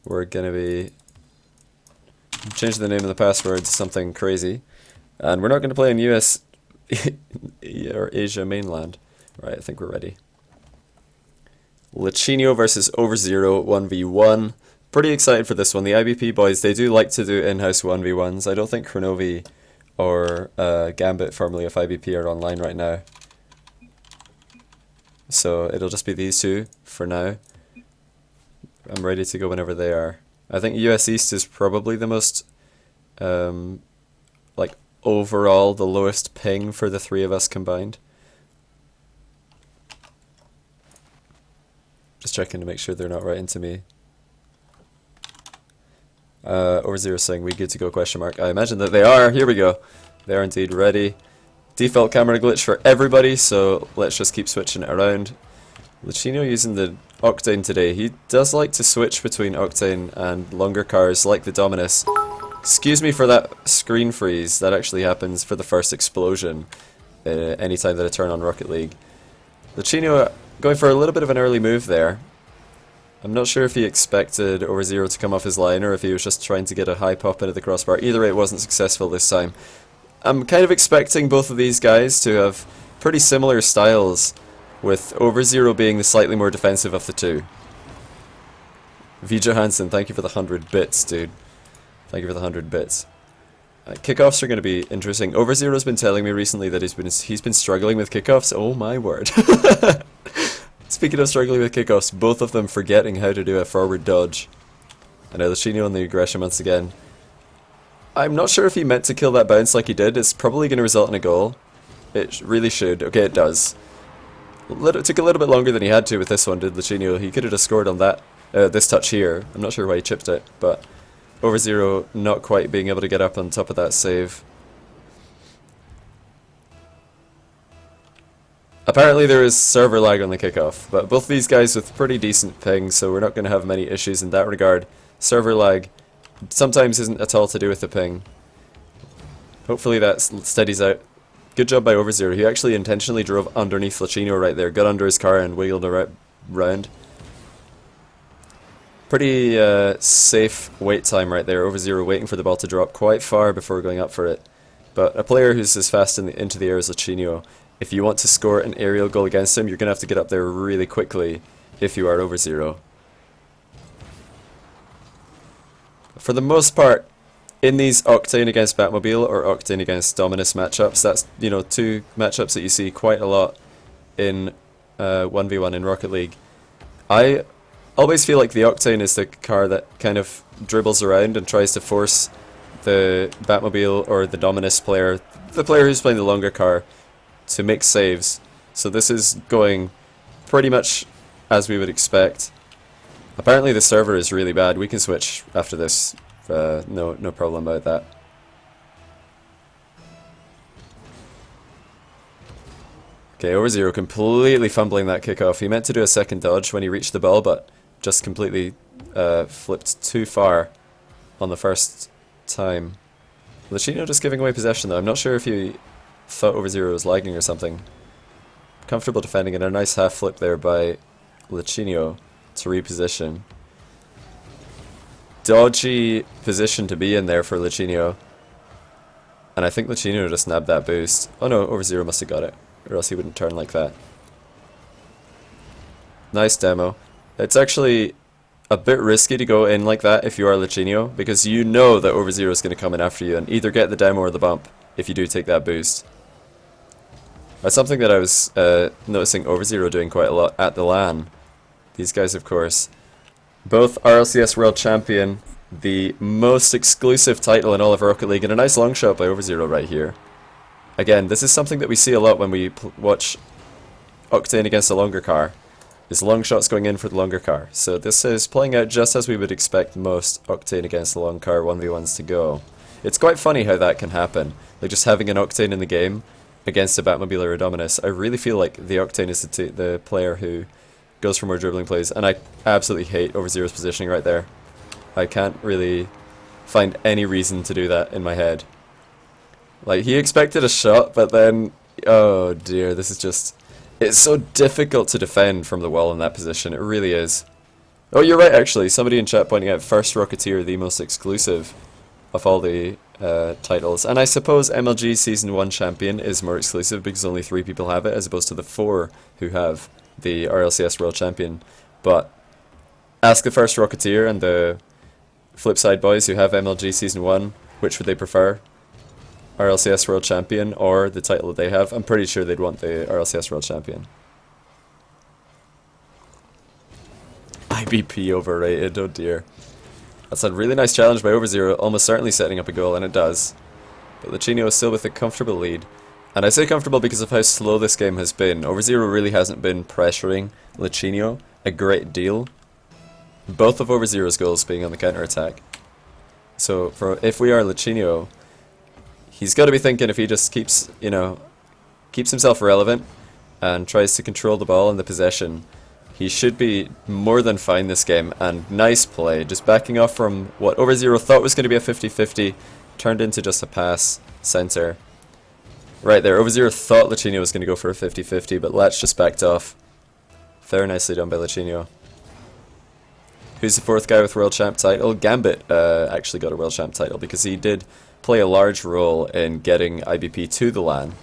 we're going to be changing the name of the password to something crazy. And we're not going to play in US or Asia mainland. Right, I think we're ready. Lachinio versus OverZero 1v1. Pretty excited for this one. The iBP boys, they do like to do in-house 1v1s. I don't think Chronovi or Gambit, formerly of iBP, are online right now. So it'll just be these two for now. I'm ready to go whenever they are. I think US East is probably the most, like, overall the lowest ping for the three of us combined. Just checking to make sure they're not right into me. OverZero saying we good to go, question mark. I imagine that they are. Here we go. They are indeed ready. Default camera glitch for everybody, so let's just keep switching it around. Lachinio using the Octane today. He does like to switch between Octane and longer cars like the Dominus. Excuse me for that screen freeze. That actually happens for the first explosion anytime that I turn on Rocket League. Lachinio going for a little bit of an early move there. I'm not sure if he expected OverZero to come off his line or if he was just trying to get a high pop into the crossbar. Either way, it wasn't successful this time. I'm kind of expecting both of these guys to have pretty similar styles, with OverZero being the slightly more defensive of the two. V. Johansson, thank you for the 100 bits, dude. Thank you for the 100 bits. Kickoffs are going to be interesting. OverZero's been telling me recently that he's been struggling with kickoffs. Oh my word. Speaking of struggling with kickoffs, both of them forgetting how to do a forward dodge. And now Lachinio on the aggression once again. I'm not sure if he meant to kill that bounce like he did. It's probably going to result in a goal. It really should. Okay, it does. It took a little bit longer than he had to with this one, did Lachinio. He could have just scored on that this touch here. I'm not sure why he chipped it, but OverZero not quite being able to get up on top of that save. Apparently there is server lag on the kickoff, but both these guys with pretty decent ping, so we're not going to have many issues in that regard. Server lag sometimes isn't at all to do with the ping. Hopefully that steadies out. Good job by OverZero. He actually intentionally drove underneath Lachinio right there, got under his car and wiggled around. Pretty safe wait time right there. OverZero waiting for the ball to drop quite far before going up for it. But a player who's as fast into the air as Lachinio, if you want to score an aerial goal against him, you're going to have to get up there really quickly if you are OverZero. For the most part, in these Octane against Batmobile or Octane against Dominus matchups, that's, you know, two matchups that you see quite a lot in 1v1 in Rocket League. I always feel like the Octane is the car that kind of dribbles around and tries to force the Batmobile or the Dominus player, the player who's playing the longer car, to make saves. So this is going pretty much as we would expect. Apparently the server is really bad. We can switch after this. No problem about that. Okay, OverZero completely fumbling that kickoff. He meant to do a second dodge when he reached the ball, but just completely flipped too far on the first time. Lachinio just giving away possession though. I'm not sure if he thought OverZero was lagging or something. Comfortable defending it. A nice half flip there by Lachinio to reposition. Dodgy position to be in there for Lachinio. And I think Lachinio just nabbed that boost. Oh no, OverZero must have got it, or else he wouldn't turn like that. Nice demo. It's actually a bit risky to go in like that if you are Lachinio, because you know that OverZero is going to come in after you and either get the demo or the bump if you do take that boost. That's something that I was noticing OverZero doing quite a lot at the LAN. These guys, of course, both RLCS World Champion, the most exclusive title in all of Rocket League, and a nice long shot by OverZero right here. Again, this is something that we see a lot when we watch Octane against a longer car, is long shots going in for the longer car. So this is playing out just as we would expect most Octane against the long car 1v1s to go. It's quite funny how that can happen, like just having an Octane in the game against a Batmobile or a Dominus. I really feel like the Octane is the player who goes for more dribbling plays, and I absolutely hate OverZero's positioning right there. I can't really find any reason to do that in my head. Like, he expected a shot, but then, oh dear, this is just, it's so difficult to defend from the wall in that position, it really is. Oh, you're right, actually. Somebody in chat pointing out First Rocketeer, the most exclusive of all the titles. And I suppose MLG Season 1 Champion is more exclusive because only 3 people have it, as opposed to the 4 who have the RLCS World Champion. But ask the First Rocketeer and the Flipside boys who have MLG Season 1, which would they prefer? RLCS World Champion or the title that they have? I'm pretty sure they'd want the RLCS World Champion. iBP overrated, oh dear. That's a really nice challenge by OverZero, almost certainly setting up a goal, and it does. But Lachinio is still with a comfortable lead. And I say comfortable because of how slow this game has been. OverZero really hasn't been pressuring Lachinio a great deal. Both of OverZero's goals being on the counter-attack. So if we are Lachinio, he's got to be thinking if he just keeps himself relevant and tries to control the ball and the possession, he should be more than fine this game. And nice play, just backing off from what OverZero thought was going to be a 50-50, turned into just a pass center. Right there, OverZero thought Lachinio was going to go for a 50-50, but Lach just backed off. Very nicely done by Lachinio. Who's the 4th guy with World Champ title? Gambit actually got a World Champ title because he did play a large role in getting iBP to the LAN.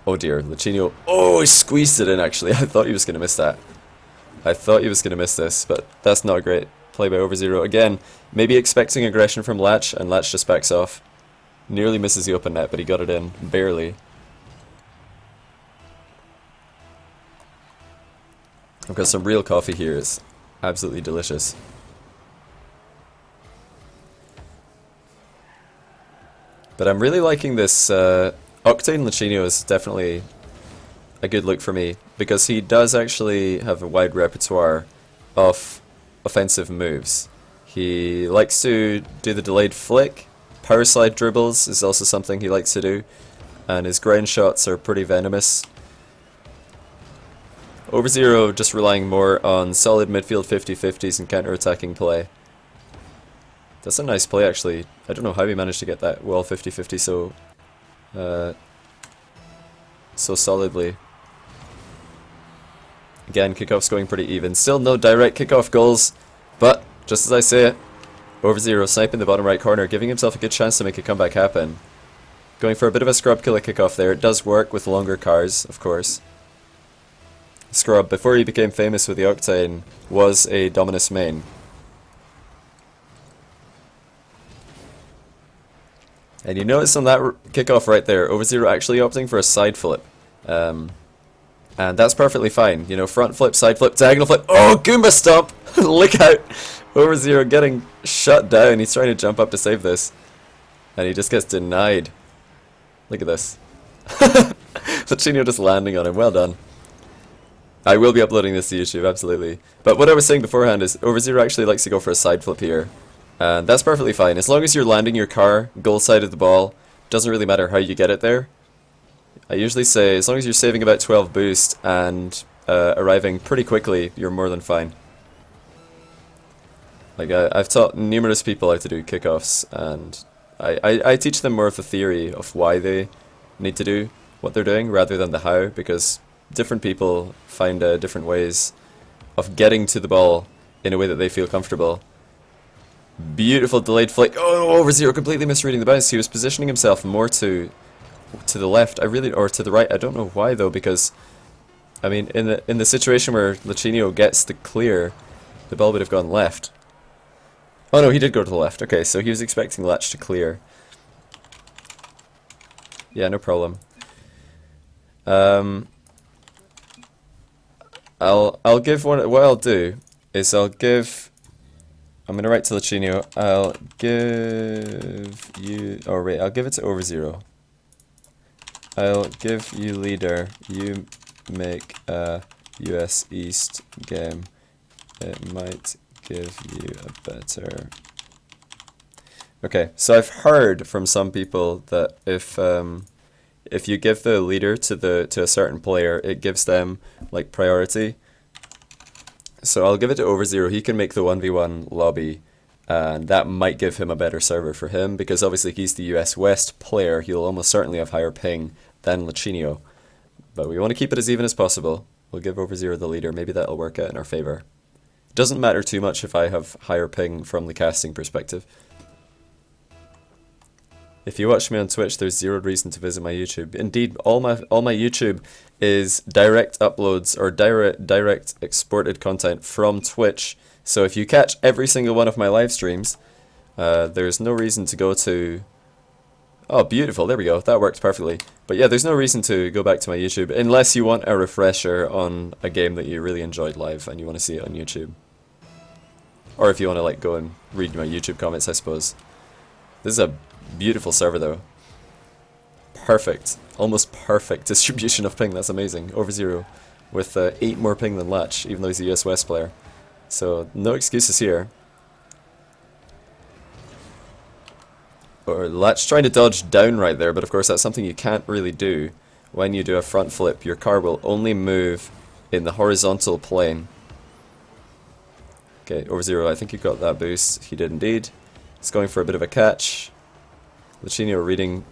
Oh dear, Lachinio. Oh, he squeezed it in actually. I thought he was going to miss that. I thought he was going to miss this, but that's not a great play by OverZero. Again, maybe expecting aggression from Lach, and Lach just backs off. Nearly misses the open net, but he got it in. Barely. I've got some real coffee here. It's absolutely delicious. But I'm really liking this. Octane Lachinio is definitely a good look for me, because he does actually have a wide repertoire of offensive moves. He likes to do the delayed flick. Power slide dribbles is also something he likes to do, and his ground shots are pretty venomous. OverZero just relying more on solid midfield 50-50s and counter-attacking play. That's a nice play actually. I don't know how he managed to get that wall 50-50 so solidly. Again, kickoff's going pretty even. Still no direct kickoff goals, but just as I say it, OverZero sniping the bottom right corner, giving himself a good chance to make a comeback happen. Going for a bit of a scrub killer kickoff there. It does work with longer cars, of course. Scrub, before he became famous with the Octane, was a Dominus main. And you notice on that kickoff right there, OverZero actually opting for a side flip. And that's perfectly fine. You know, front flip, side flip, diagonal flip. Oh, Goomba stomp! Look out! OverZero getting shut down. He's trying to jump up to save this. And he just gets denied. Look at this. Lachinio just landing on him. Well done. I will be uploading this to YouTube, absolutely. But what I was saying beforehand is OverZero actually likes to go for a side flip here. And that's perfectly fine. As long as you're landing your car goal side of the ball, doesn't really matter how you get it there. I usually say as long as you're saving about 12 boost and arriving pretty quickly, you're more than fine. Like I've taught numerous people how to do kickoffs, and I teach them more of the theory of why they need to do what they're doing rather than the how, because different people find different ways of getting to the ball in a way that they feel comfortable. Beautiful delayed flick. Oh, OverZero completely misreading the bounce. He was positioning himself more to the left. Or to the right. I don't know why though, because I mean, in the situation where Lachinio gets the clear, the ball would have gone left. Oh no, he did go to the left. Okay, so he was expecting Lach to clear. Yeah, no problem. I'll give one. What I'll do is I'm gonna write to Lachinio. I'll give you. Oh wait, I'll give it to OverZero. I'll give you leader. You make a US East game. It might give you a better. Okay, so I've heard from some people that if you give the leader to a certain player, it gives them like priority. So I'll give it to OverZero. He can make the 1v1 lobby, and that might give him a better server for him, because obviously he's the US West player. He'll almost certainly have higher ping than Lachinio. But we want to keep it as even as possible. We'll give OverZero the leader. Maybe that'll work out in our favor. Doesn't matter too much if I have higher ping from the casting perspective. If you watch me on Twitch, there's zero reason to visit my YouTube. Indeed, all my YouTube is direct uploads or direct exported content from Twitch. So if you catch every single one of my live streams, there's no reason to go to... Oh, beautiful, there we go, that worked perfectly. But yeah, there's no reason to go back to my YouTube, unless you want a refresher on a game that you really enjoyed live and you want to see it on YouTube. Or if you want to like go and read my YouTube comments, I suppose. This is a beautiful server though. Perfect, almost perfect distribution of ping, that's amazing. OverZero with 8 more ping than Lach, even though he's a US West player. So, no excuses here. Or Lach trying to dodge down right there, but of course that's something you can't really do. When you do a front flip, your car will only move in the horizontal plane. Okay, OverZero, I think you got that boost. He did indeed. He's going for a bit of a catch. Lachinio reading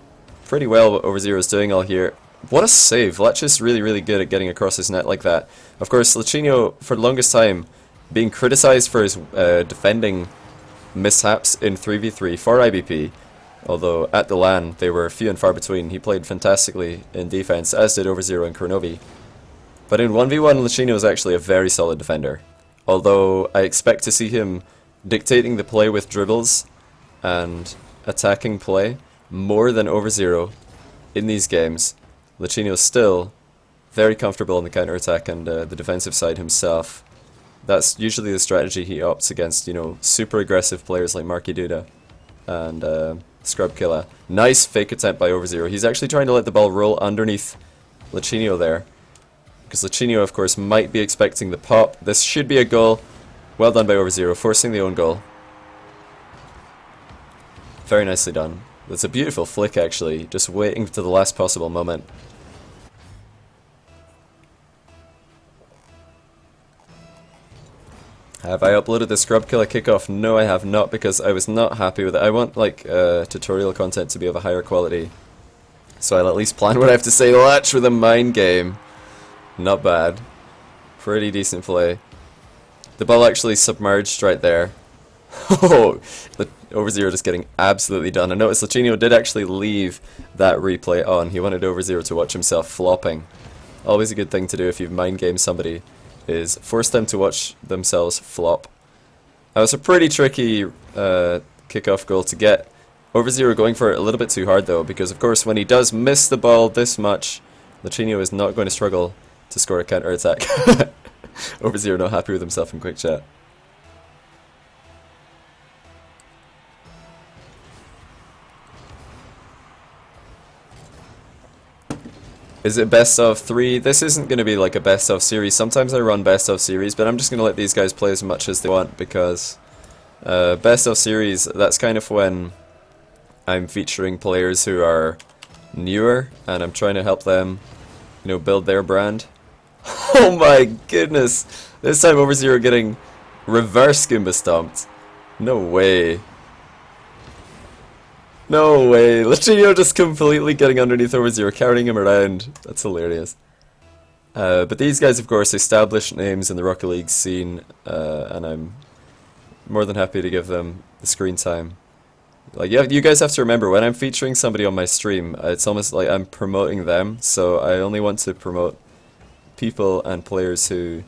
pretty well what OverZero is doing all here. What a save! Lach is really, really good at getting across his net like that. Of course, Lachinio, for the longest time, being criticized for his defending mishaps in 3v3 for iBP. Although at the LAN they were few and far between. He played fantastically in defense, as did OverZero and Kronovi. But in 1v1, Lachinio is actually a very solid defender. Although I expect to see him dictating the play with dribbles and attacking play more than OverZero in these games. Lachinio is still very comfortable on the counter-attack and the defensive side himself. That's usually the strategy he opts against, you know, super aggressive players like Marky Duda and Scrub Killer. Nice fake attempt by OverZero. He's actually trying to let the ball roll underneath Lachinio there. Because Lachinio, of course, might be expecting the pop. This should be a goal. Well done by OverZero, forcing the own goal. Very nicely done. That's a beautiful flick, actually. Just waiting to the last possible moment. Have I uploaded the Scrub Killer kickoff? No, I have not, because I was not happy with it. I want, like, tutorial content to be of a higher quality. So I'll at least plan what I have to say. Lach with a mind game. Not bad. Pretty decent play. The ball actually submerged right there. Oh, OverZero just getting absolutely done. I noticed Lachinio did actually leave that replay on. He wanted OverZero to watch himself flopping. Always a good thing to do if you've mind gamed somebody, is force them to watch themselves flop. That was a pretty tricky kickoff goal to get. OverZero going for it a little bit too hard though, because of course when he does miss the ball this much, Lachinio is not going to struggle to score a counter attack. OverZero not happy with himself in quick chat. Is it best of 3? This isn't going to be like a best of series. Sometimes I run best of series, but I'm just going to let these guys play as much as they want, because best of series, that's kind of when I'm featuring players who are newer and I'm trying to help them, you know, build their brand. Oh my goodness! This time OverZero getting reverse Goomba stomped. No way. No way. Lachinio just completely getting underneath OverZero, carrying him around. That's hilarious. But these guys, of course, established names in the Rocket League scene, and I'm more than happy to give them the screen time. Like, you guys have to remember, when I'm featuring somebody on my stream, it's almost like I'm promoting them, so I only want to promote people and players who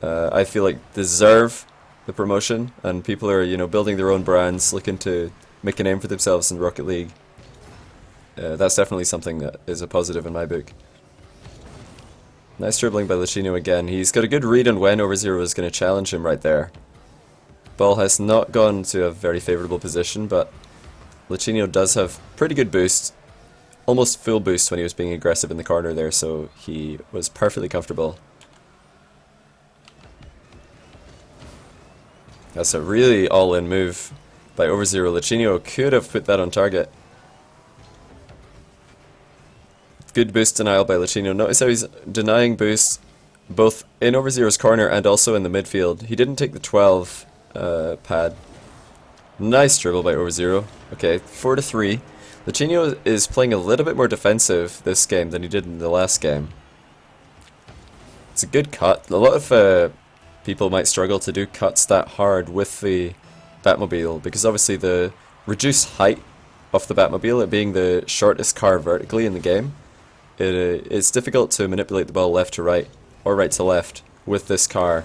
I feel like deserve the promotion, and people who are, you know, building their own brands, looking to make a name for themselves in Rocket League. That's definitely something that is a positive in my book. Nice dribbling by Lachinio again. He's got a good read on when OverZero is going to challenge him right there. Ball has not gone to a very favourable position, but Lachinio does have pretty good boost. Almost full boost when he was being aggressive in the corner there, so he was perfectly comfortable. That's a really all-in move by OverZero. Lachinio could have put that on target. Good boost denial by Lachinio. Notice how he's denying boost both in OverZero's corner and also in the midfield. He didn't take the 12 pad. Nice dribble by OverZero. Okay, 4-3. Lachinio is playing a little bit more defensive this game than he did in the last game. It's a good cut. A lot of people might struggle to do cuts that hard with the Batmobile, because obviously the reduced height of the Batmobile, it being the shortest car vertically in the game, it's difficult to manipulate the ball left to right or right to left with this car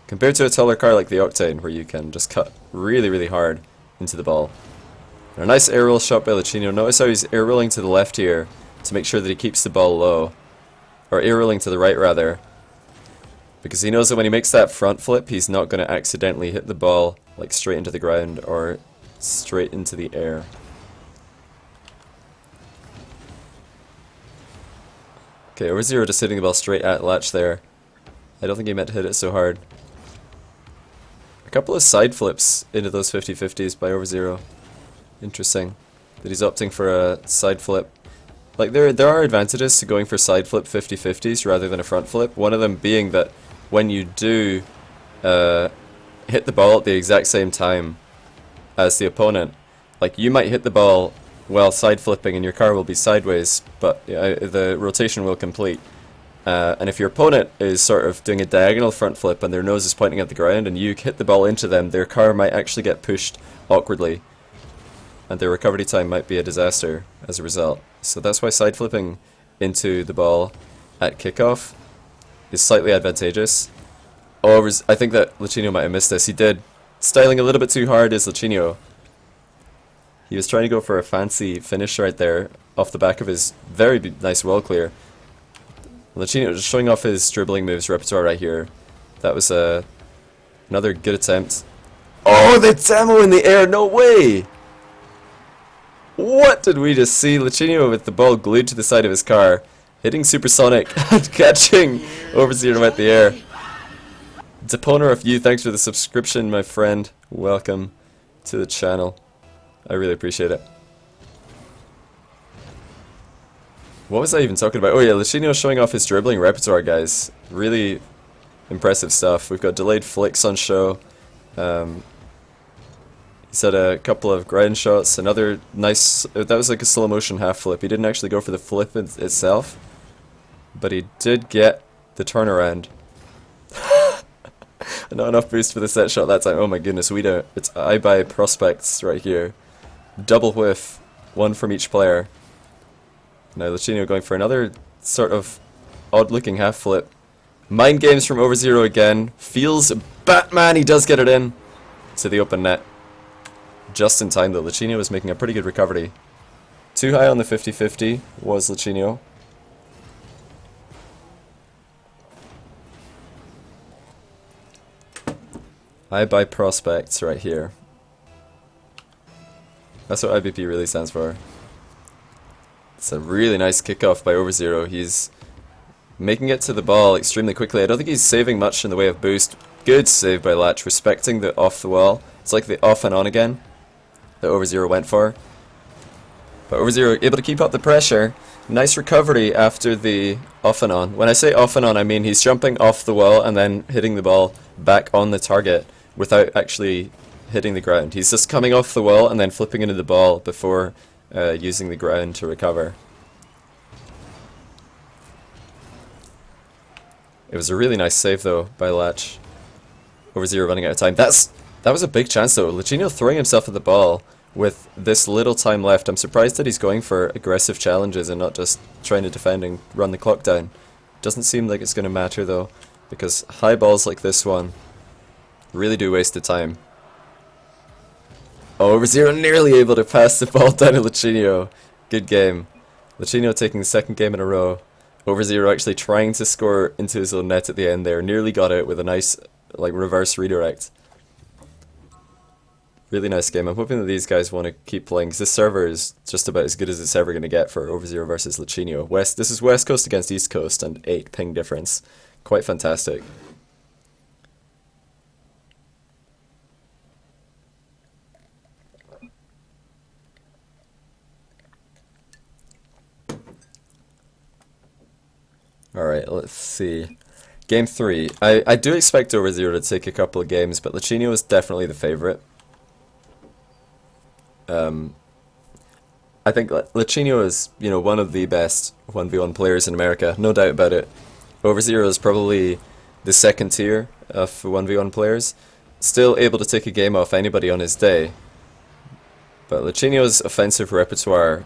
compared to a taller car like the Octane, where you can just cut really, really hard into the ball. And a nice air roll shot by Lachinio. Notice how he's air rolling to the left here to make sure that he keeps the ball low, or air rolling to the right rather, because he knows that when he makes that front flip, he's not going to accidentally hit the ball like straight into the ground or straight into the air. Okay, OverZero just hitting the ball straight at Latch there. I don't think he meant to hit it so hard. A couple of side flips into those 50-50s by OverZero. Interesting that he's opting for a side flip. Like, there are advantages to going for side flip 50-50s rather than a front flip. One of them being that when you do hit the ball at the exact same time as the opponent, like, you might hit the ball while side flipping and your car will be sideways, but the rotation will complete. And if your opponent is sort of doing a diagonal front flip and their nose is pointing at the ground and you hit the ball into them, their car might actually get pushed awkwardly, and their recovery time might be a disaster as a result. So that's why side flipping into the ball at kickoff is slightly advantageous. Oh, I think that Lachinio might have missed this. He did. Styling a little bit too hard is Lachinio. He was trying to go for a fancy finish right there off the back of his very nice wall clear. Lachinio just showing off his dribbling moves repertoire right here. That was another good attempt. Oh, the demo in the air! No way! What did we just see? Lachinio with the ball glued to the side of his car, hitting supersonic and catching OverZero at the air. Deponer of you, thanks for the subscription, my friend. Welcome to the channel. I really appreciate it. What was I even talking about? Oh yeah, Lachinio showing off his dribbling repertoire, guys. Really impressive stuff. We've got delayed flicks on show. He's had a couple of ground shots. Another nice... that was like a slow motion half flip. He didn't actually go for the flip itself, but he did get the turnaround. Not enough boost for the set shot that time. Oh my goodness, we don't. It's iBP prospects right here. Double whiff, one from each player. Now Lachinio going for another sort of odd looking half flip. Mind games from OverZero again. Feels Batman, he does get it in to the open net. Just in time though. Lachinio was making a pretty good recovery. Too high on the 50-50 was Lachinio. iBP prospects right here. That's what iBP really stands for. It's a really nice kickoff by OverZero. He's making it to the ball extremely quickly. I don't think he's saving much in the way of boost. Good save by Latch, respecting the off the wall. It's like the off and on again that OverZero went for. But OverZero able to keep up the pressure. Nice recovery after the off and on. When I say off and on, I mean he's jumping off the wall and then hitting the ball back on the target without actually hitting the ground. He's just coming off the wall and then flipping into the ball before using the ground to recover. It was a really nice save though by Latch. OverZero running out of time. That was a big chance though. Lachinio throwing himself at the ball with this little time left. I'm surprised that he's going for aggressive challenges and not just trying to defend and run the clock down. Doesn't seem like it's going to matter though, because high balls like this one really do waste the time. Oh, OverZero nearly able to pass the ball down to Lachinio. Good game. Lachinio taking the second game in a row. OverZero actually trying to score into his own net at the end there. Nearly got it with a nice like reverse redirect. Really nice game. I'm hoping that these guys want to keep playing, because this server is just about as good as it's ever going to get for OverZero versus Lachinio. This is West Coast against East Coast and 8 ping difference. Quite fantastic. Alright, let's see. Game 3. I do expect OverZero to take a couple of games, but Lachinio is definitely the favorite. I think Lachinio is, you know, one of the best 1v1 players in America, no doubt about it. OverZero is probably the second tier of 1v1 players. Still able to take a game off anybody on his day. But Lachinio's offensive repertoire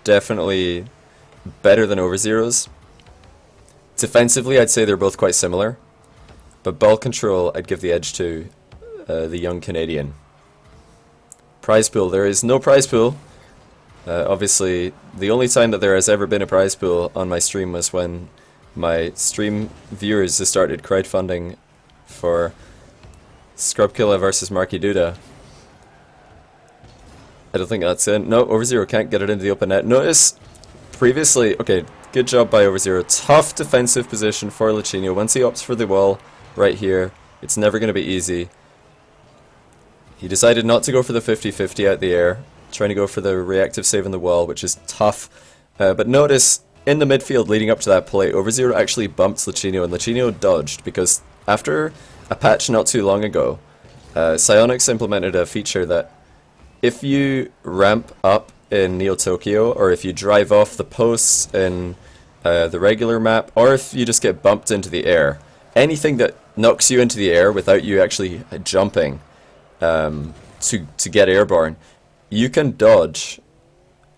definitely better than OverZero's. Defensively, I'd say they're both quite similar. But ball control, I'd give the edge to the young Canadian. Prize pool, there is no prize pool. Obviously, the only time that there has ever been a prize pool on my stream was when my stream viewers started crowdfunding for Scrubkilla versus Marky Duda. I don't think that's it. No, OverZero can't get it into the open net. Notice, previously, okay, good job by OverZero. Tough defensive position for Lachinio. Once he opts for the wall right here, it's never going to be easy. He decided not to go for the 50-50 out the air, trying to go for the reactive save on the wall, which is tough. But notice, in the midfield leading up to that play, OverZero actually bumped Lachinio, and Lachinio dodged, because after a patch not too long ago, Psyonix implemented a feature that if you ramp up in Neo Tokyo, or if you drive off the posts in the regular map, or if you just get bumped into the air, anything that knocks you into the air without you actually jumping to get airborne, you can dodge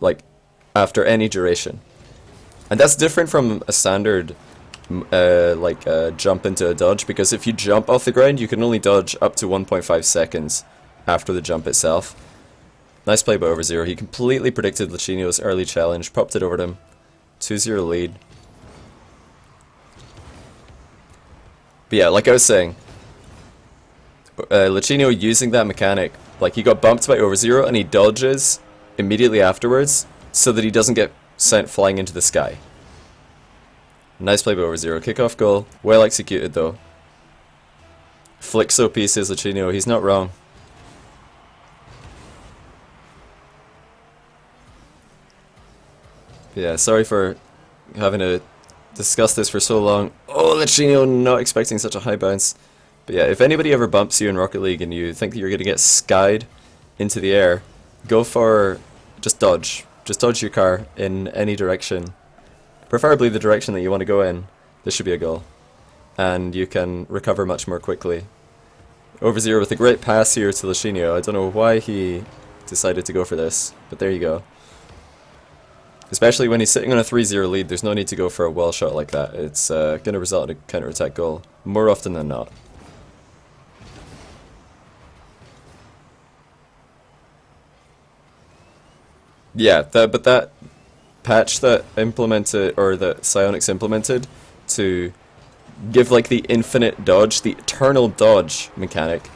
like after any duration. And that's different from a standard jump into a dodge, because if you jump off the ground, you can only dodge up to 1.5 seconds after the jump itself. Nice play by OverZero. He completely predicted Lachinio's early challenge, popped it over to him. 2-0 lead. But yeah, like I was saying, Lachinio using that mechanic, like he got bumped by OverZero and he dodges immediately afterwards so that he doesn't get sent flying into the sky. Nice play by OverZero. Kickoff goal. Well executed though. Flicks OP says Lachinio. He's not wrong. Yeah, sorry for having to discuss this for so long. Oh, Lachinio not expecting such a high bounce. But yeah, if anybody ever bumps you in Rocket League and you think that you're going to get skied into the air, go for just dodge. Just dodge your car in any direction. Preferably the direction that you want to go in. This should be a goal. And you can recover much more quickly. OverZero with a great pass here to Lachinio. I don't know why he decided to go for this, but there you go. Especially when he's sitting on a 3-0 lead, there's no need to go for a well shot like that. It's going to result in a counter-attack goal, more often than not. Yeah, but that patch that implemented, or that Psyonix implemented, to give like the infinite dodge, the eternal dodge mechanic.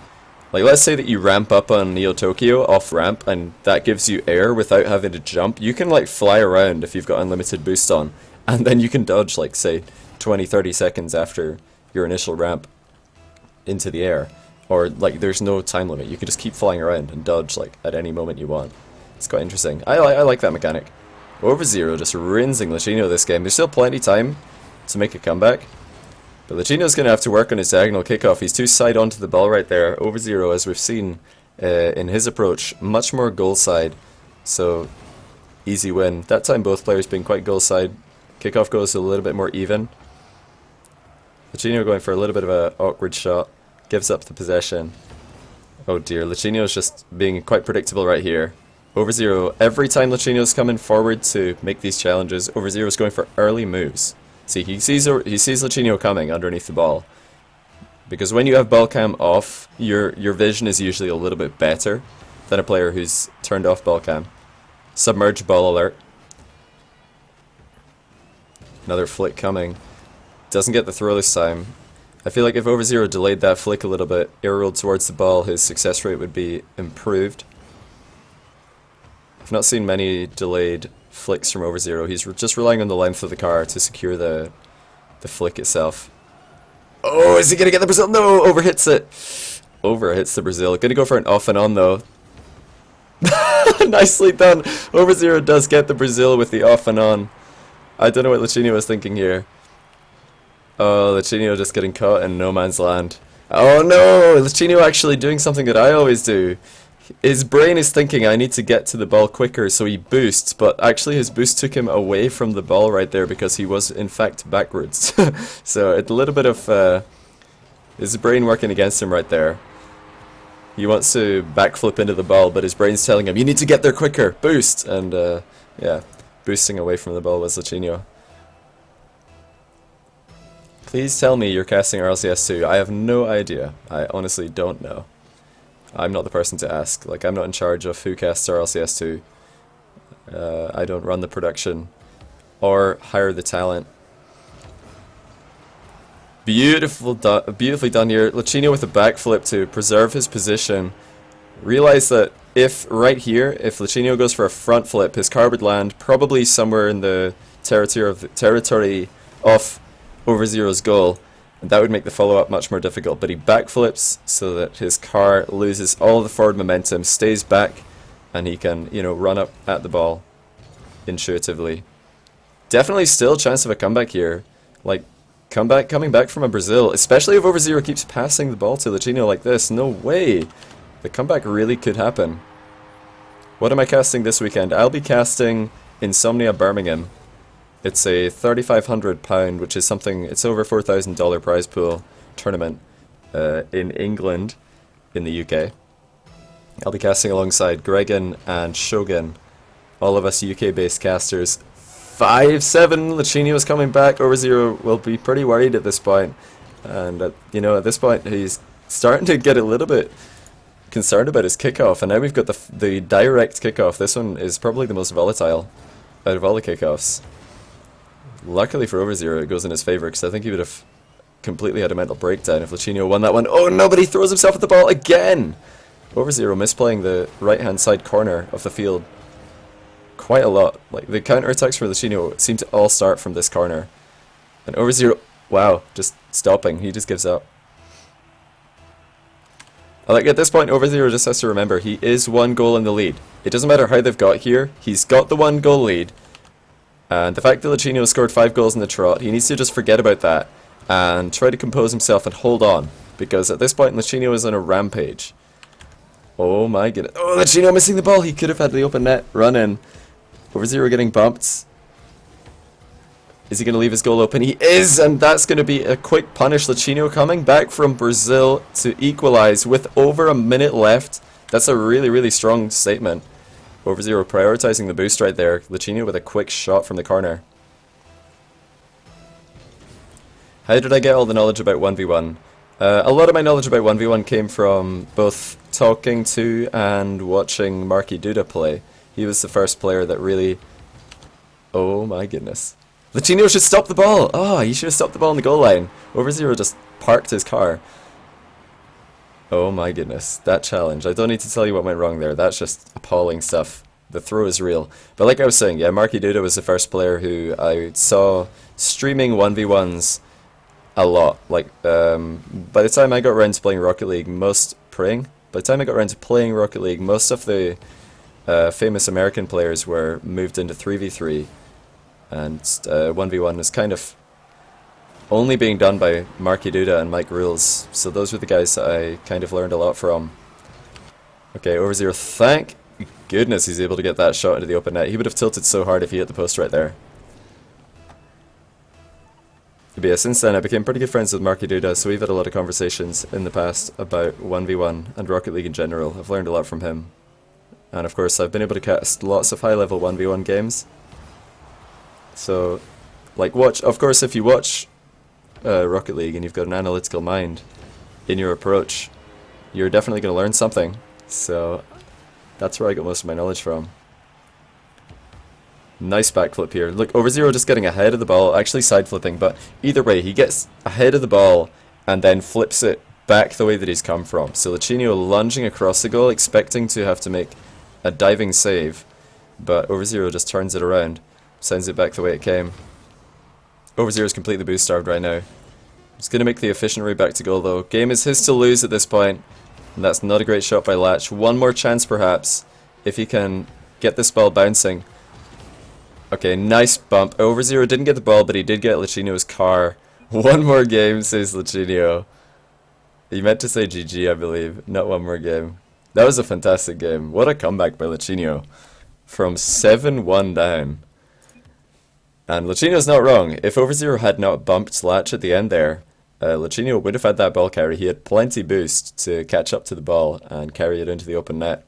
Like, let's say that you ramp up on Neo Tokyo off ramp, and that gives you air without having to jump. You can like fly around if you've got unlimited boost on, and then you can dodge like say 20-30 seconds after your initial ramp into the air. Or like there's no time limit. You can just keep flying around and dodge like at any moment you want. It's quite interesting. I like that mechanic. OverZero just rinsing Lachinio this game. There's still plenty time to make a comeback. But Lachinio's going to have to work on his diagonal kickoff. He's too side onto the ball right there. OverZero, as we've seen in his approach, much more goal side. So, easy win. That time both players being quite goal side. Kickoff goes a little bit more even. Lachinio going for a little bit of an awkward shot. Gives up the possession. Oh dear, Lachinio's just being quite predictable right here. OverZero, every time Lachinio's coming forward to make these challenges, OverZero's going for early moves. See, he sees Lachinio coming underneath the ball. Because when you have ball cam off, your vision is usually a little bit better than a player who's turned off ball cam. Submerged ball alert. Another flick coming. Doesn't get the throw this time. I feel like if OverZero delayed that flick a little bit, air rolled towards the ball, his success rate would be improved. I've not seen many delayed flicks from OverZero. He's just relying on the length of the car to secure the flick itself. Oh, is he gonna get the Brazil? No, overhits it. Overhits the Brazil. Gonna go for an off and on though. Nicely done. OverZero does get the Brazil with the off and on. I don't know what Lachinio was thinking here. Oh, Lachinio just getting caught in no man's land. Oh no, Lachinio actually doing something that I always do. His brain is thinking, I need to get to the ball quicker, so he boosts, but actually his boost took him away from the ball right there because he was in fact backwards. So a little bit of His brain working against him right there. He wants to backflip into the ball, but his brain's telling him, you need to get there quicker, boost! And yeah, boosting away from the ball was Lachinio. Please tell me you're casting RLCS2. I have no idea. I honestly don't know. I'm not the person to ask. Like, I'm not in charge of who casts RLCS2. I don't run the production or hire the talent. Beautifully done here. Lachinio with a backflip to preserve his position. Realize that if right here, if Lachinio goes for a front flip, his car would land probably somewhere in the territory of OverZero's goal, and that would make the follow-up much more difficult. But he backflips so that his car loses all the forward momentum, stays back, and he can, you know, run up at the ball intuitively. Definitely still a chance of a comeback here. Like, coming back from a Brazil, especially if OverZero keeps passing the ball to Lachinio like this. No way! The comeback really could happen. What am I casting this weekend? I'll be casting Insomnia Birmingham. It's a £3,500, which is something, it's over $4,000 prize pool tournament in England, in the UK. I'll be casting alongside Gregan and Shogun, all of us UK-based casters. 5-7, Lachinio's coming back. OverZero will be pretty worried at this point. And, you know, at this point, he's starting to get a little bit concerned about his kickoff. And now we've got the direct kickoff. This one is probably the most volatile out of all the kickoffs. Luckily for OverZero, it goes in his favor, because I think he would have completely had a mental breakdown if Lachinio won that one. Oh no, but he throws himself at the ball again! OverZero misplaying the right-hand side corner of the field quite a lot. Like, the counter-attacks for Lachinio seem to all start from this corner. And OverZero, wow, just stopping. He just gives up. Like, at this point, OverZero just has to remember, he is 1 goal in the lead. It doesn't matter how they've got here, he's got the 1 goal lead. And the fact that Lachinio scored 5 goals in the trot, he needs to just forget about that and try to compose himself and hold on. Because at this point, Lachinio is on a rampage. Oh my goodness. Oh, Lachinio missing the ball. He could have had the open net run in. OverZero getting bumped. Is he going to leave his goal open? He is, and that's going to be a quick punish. Lachinio coming back from Brazil to equalize with over a minute left. That's a really, really strong statement. OverZero prioritizing the boost right there. Lachinio with a quick shot from the corner. How did I get all the knowledge about 1v1? A lot of my knowledge about 1v1 came from both talking to and watching Marky Duda play. He was the first player that really... Oh my goodness. Lachinio should stop the ball! Oh, he should have stopped the ball on the goal line. OverZero just parked his car. Oh my goodness, that challenge. I don't need to tell you what went wrong there. That's just appalling stuff. The throw is real. But like I was saying, yeah, Marky Duda was the first player who I saw streaming 1v1s a lot. Like, by the time I got around to playing Rocket League, most of the famous American players were moved into 3v3. And 1v1 was kind of only being done by Marky Duda and Mike Rules, so those were the guys that I kind of learned a lot from. Okay, OverZero, thank goodness he's able to get that shot into the open net. He would have tilted so hard if he hit the post right there. But yeah, since then I became pretty good friends with Marky Duda, so we've had a lot of conversations in the past about 1v1 and Rocket League in general. I've learned a lot from him. And of course I've been able to cast lots of high-level 1v1 games. So, like, of course if you watch Rocket League and you've got an analytical mind in your approach, you're definitely going to learn something. So that's where I got most of my knowledge from. Nice backflip here. Look, OverZero just getting ahead of the ball, actually side flipping, but either way he gets ahead of the ball and then flips it back the way that he's come from. So Lachinio lunging across the goal, expecting to have to make a diving save, but OverZero just turns it around, sends it back the way it came. OverZero's completely boost starved right now. He's going to make the efficient route back to goal though. Game is his to lose at this point. And that's not a great shot by Lach. One more chance perhaps, if he can get this ball bouncing. Okay, nice bump. OverZero didn't get the ball, but he did get Lachinio's car. One more game, says Lachinio. He meant to say GG, I believe. Not one more game. That was a fantastic game. What a comeback by Lachinio. From 7-1 down. And Lachinio's not wrong. If OverZero had not bumped Lach at the end there, Lachinio would have had that ball carry. He had plenty boost to catch up to the ball and carry it into the open net.